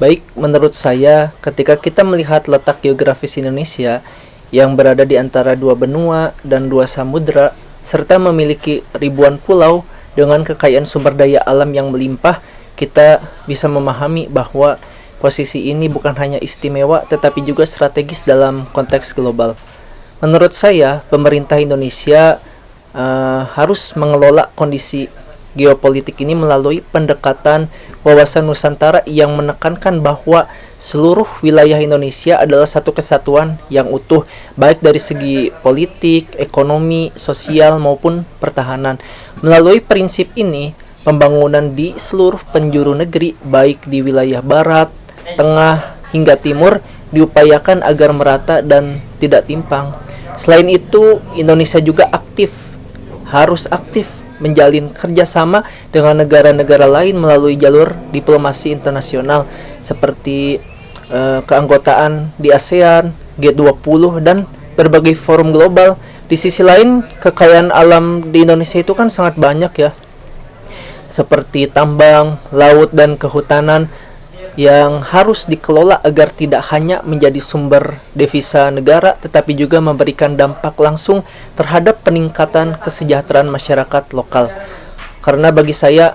Baik, menurut saya, ketika kita melihat letak geografis Indonesia yang berada di antara dua benua dan dua samudera, serta memiliki ribuan pulau dengan kekayaan sumber daya alam yang melimpah, kita bisa memahami bahwa posisi ini bukan hanya istimewa tetapi juga strategis dalam konteks global. Menurut saya, pemerintah Indonesia harus mengelola kondisi geopolitik ini melalui pendekatan wawasan Nusantara yang menekankan bahwa seluruh wilayah Indonesia adalah satu kesatuan yang utuh, baik dari segi politik, ekonomi, sosial, maupun pertahanan. Melalui prinsip ini, pembangunan di seluruh penjuru negeri, baik di wilayah barat, tengah, hingga timur, diupayakan agar merata dan tidak timpang. Selain itu, Indonesia juga harus aktif menjalin kerjasama dengan negara-negara lain melalui jalur diplomasi internasional seperti keanggotaan di ASEAN, G20, dan berbagai forum global. Di sisi lain, kekayaan alam di Indonesia itu kan sangat banyak ya, seperti tambang, laut, dan kehutanan yang harus dikelola agar tidak hanya menjadi sumber devisa negara tetapi juga memberikan dampak langsung terhadap peningkatan kesejahteraan masyarakat lokal. Karena bagi saya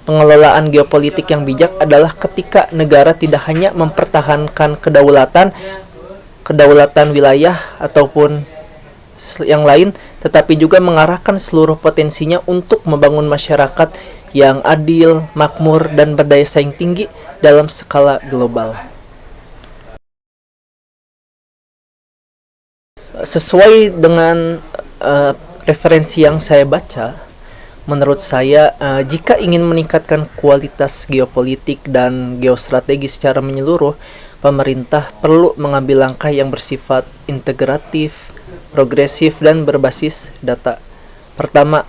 pengelolaan geopolitik yang bijak adalah ketika negara tidak hanya mempertahankan kedaulatan wilayah ataupun yang lain, tetapi juga mengarahkan seluruh potensinya untuk membangun masyarakat yang adil, makmur, dan berdaya saing tinggi dalam skala global. Sesuai dengan referensi yang saya baca, menurut saya jika ingin meningkatkan kualitas geopolitik dan geostrategi secara menyeluruh, pemerintah perlu mengambil langkah yang bersifat integratif, progresif, dan berbasis data. Pertama,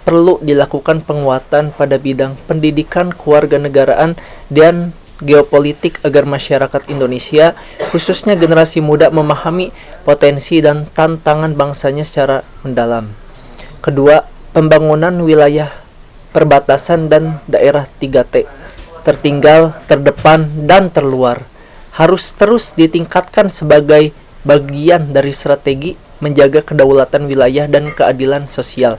perlu dilakukan penguatan pada bidang pendidikan kewarganegaraan dan geopolitik agar masyarakat Indonesia, khususnya generasi muda, memahami potensi dan tantangan bangsanya secara mendalam. Kedua, pembangunan wilayah perbatasan dan daerah 3T, tertinggal, terdepan, dan terluar, harus terus ditingkatkan sebagai bagian dari strategi menjaga kedaulatan wilayah dan keadilan sosial.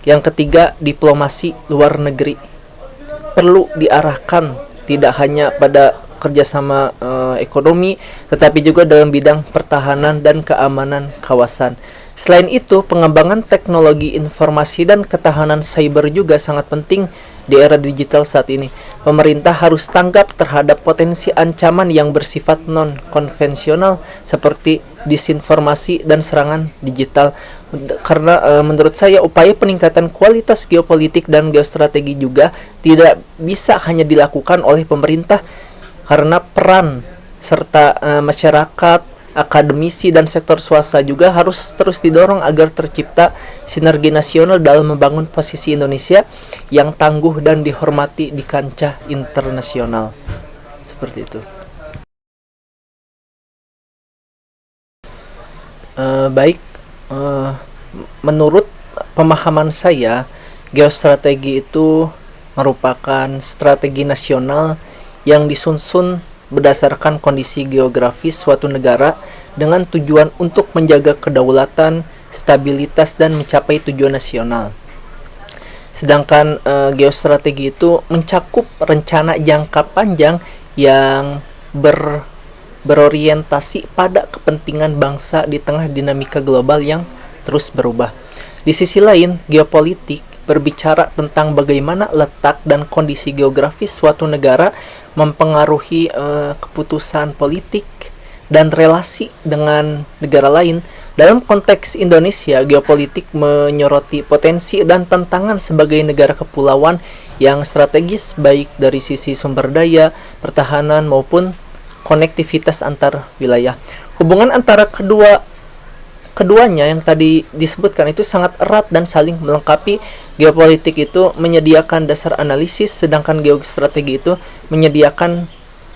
Yang ketiga, diplomasi luar negeri perlu diarahkan tidak hanya pada kerjasama ekonomi, tetapi juga dalam bidang pertahanan dan keamanan kawasan. Selain itu, pengembangan teknologi informasi dan ketahanan cyber juga sangat penting di era digital saat ini. Pemerintah harus tanggap terhadap potensi ancaman yang bersifat non-konvensional seperti disinformasi dan serangan digital. Karena menurut saya upaya peningkatan kualitas geopolitik dan geostrategi juga tidak bisa hanya dilakukan oleh pemerintah, karena peran serta masyarakat, akademisi, dan sektor swasta juga harus terus didorong agar tercipta sinergi nasional dalam membangun posisi Indonesia yang tangguh dan dihormati di kancah internasional. Seperti itu. Menurut pemahaman saya, geostrategi itu merupakan strategi nasional yang disusun berdasarkan kondisi geografis suatu negara dengan tujuan untuk menjaga kedaulatan, stabilitas, dan mencapai tujuan nasional. Sedangkan geostrategi itu mencakup rencana jangka panjang yang berorientasi pada kepentingan bangsa di tengah dinamika global yang terus berubah. Di sisi lain, geopolitik berbicara tentang bagaimana letak dan kondisi geografis suatu negara mempengaruhi keputusan politik dan relasi dengan negara lain. Dalam konteks Indonesia, geopolitik menyoroti potensi dan tantangan sebagai negara kepulauan yang strategis baik dari sisi sumber daya, pertahanan, maupun konektivitas antar wilayah. Hubungan antara keduanya yang tadi disebutkan itu sangat erat dan saling melengkapi. Geopolitik itu menyediakan dasar analisis, sedangkan geostrategi itu menyediakan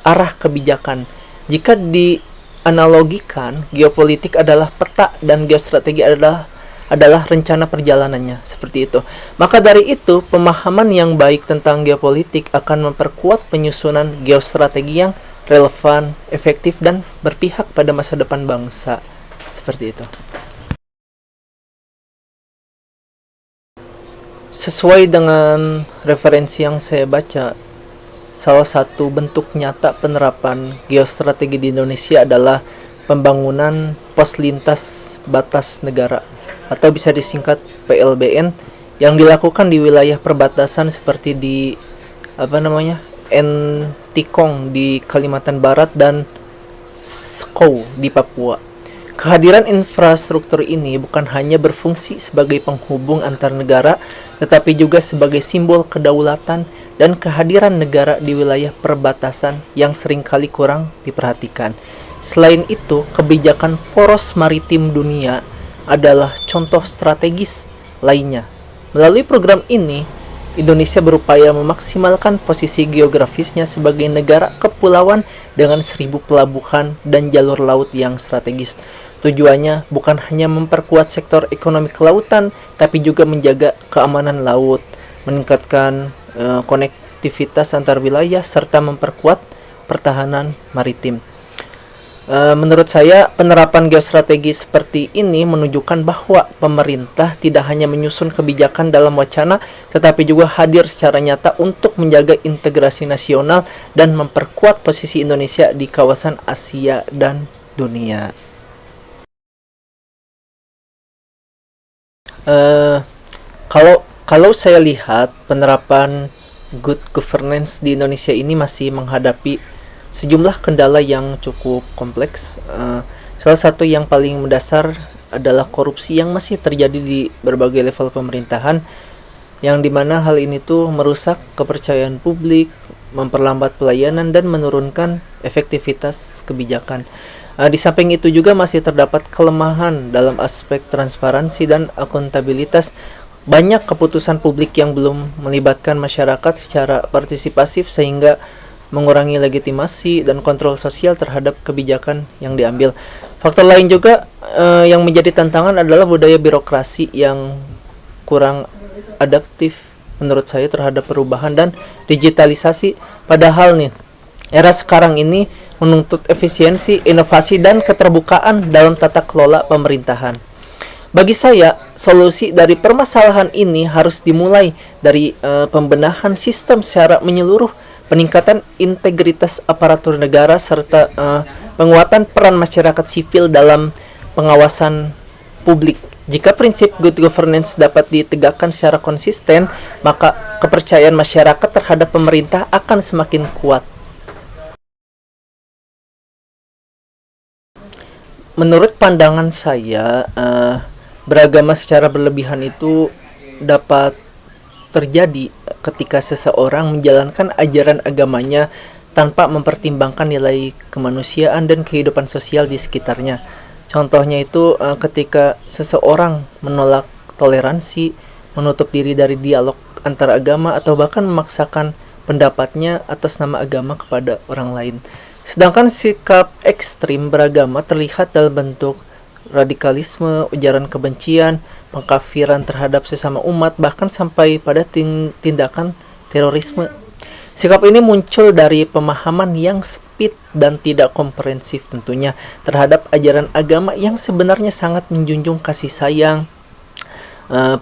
arah kebijakan. Jika dianalogikan, geopolitik adalah peta dan geostrategi adalah adalah rencana perjalanannya, seperti itu. Maka dari itu, pemahaman yang baik tentang geopolitik akan memperkuat penyusunan geostrategi yang relevan, efektif, dan berpihak pada masa depan bangsa. Seperti itu. Sesuai dengan referensi yang saya baca, salah satu bentuk nyata penerapan geostrategi di Indonesia adalah pembangunan pos lintas batas negara atau bisa disingkat PLBN yang dilakukan di wilayah perbatasan seperti di Ntkong di Kalimantan Barat dan Skou di Papua. Kehadiran infrastruktur ini bukan hanya berfungsi sebagai penghubung antar negara, tetapi juga sebagai simbol kedaulatan dan kehadiran negara di wilayah perbatasan yang seringkali kurang diperhatikan. Selain itu, kebijakan poros maritim dunia adalah contoh strategis lainnya. Melalui program ini, Indonesia berupaya memaksimalkan posisi geografisnya sebagai negara kepulauan dengan 1.000 pelabuhan dan jalur laut yang strategis. Tujuannya bukan hanya memperkuat sektor ekonomi kelautan, tapi juga menjaga keamanan laut, meningkatkan konektivitas antar wilayah, serta memperkuat pertahanan maritim. Menurut saya, penerapan geostrategi seperti ini menunjukkan bahwa pemerintah tidak hanya menyusun kebijakan dalam wacana, tetapi juga hadir secara nyata untuk menjaga integrasi nasional dan memperkuat posisi Indonesia di kawasan Asia dan dunia. Kalau saya lihat penerapan good governance di Indonesia ini masih menghadapi sejumlah kendala yang cukup kompleks. Salah satu yang paling mendasar adalah korupsi yang masih terjadi di berbagai level pemerintahan, yang dimana hal ini tuh merusak kepercayaan publik, memperlambat pelayanan, dan menurunkan efektivitas kebijakan. Di samping itu juga masih terdapat kelemahan dalam aspek transparansi dan akuntabilitas. Banyak keputusan publik yang belum melibatkan masyarakat secara partisipasif sehingga mengurangi legitimasi dan kontrol sosial terhadap kebijakan yang diambil. Faktor lain juga yang menjadi tantangan adalah budaya birokrasi yang kurang adaptif menurut saya terhadap perubahan dan digitalisasi. Padahal nih, era sekarang ini menuntut efisiensi, inovasi, dan keterbukaan dalam tata kelola pemerintahan. Bagi saya, solusi dari permasalahan ini harus dimulai dari pembenahan sistem secara menyeluruh, peningkatan integritas aparatur negara, serta penguatan peran masyarakat sipil dalam pengawasan publik. Jika prinsip good governance dapat ditegakkan secara konsisten, maka kepercayaan masyarakat terhadap pemerintah akan semakin kuat. Menurut pandangan saya, beragama secara berlebihan itu dapat terjadi ketika seseorang menjalankan ajaran agamanya tanpa mempertimbangkan nilai kemanusiaan dan kehidupan sosial di sekitarnya. Contohnya itu ketika seseorang menolak toleransi, menutup diri dari dialog antar agama, atau bahkan memaksakan pendapatnya atas nama agama kepada orang lain. Sedangkan sikap ekstrim beragama terlihat dalam bentuk radikalisme, ujaran kebencian, pengkafiran terhadap sesama umat, bahkan sampai pada tindakan terorisme. Sikap ini muncul dari pemahaman yang sempit dan tidak komprehensif tentunya terhadap ajaran agama yang sebenarnya sangat menjunjung kasih sayang,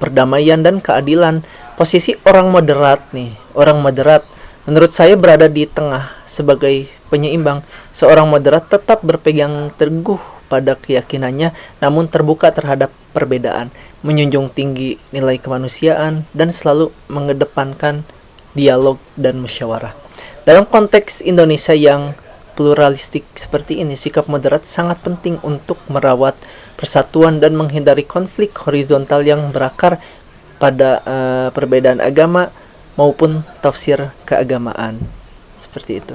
perdamaian, dan keadilan. Posisi orang moderat menurut saya berada di tengah sebagai penyeimbang. Seorang moderat tetap berpegang teguh pada keyakinannya, namun terbuka terhadap perbedaan, menjunjung tinggi nilai kemanusiaan, dan selalu mengedepankan dialog dan musyawarah. Dalam konteks Indonesia yang pluralistik seperti ini, sikap moderat sangat penting untuk merawat persatuan dan menghindari konflik horizontal yang berakar pada perbedaan agama maupun tafsir keagamaan. Seperti itu.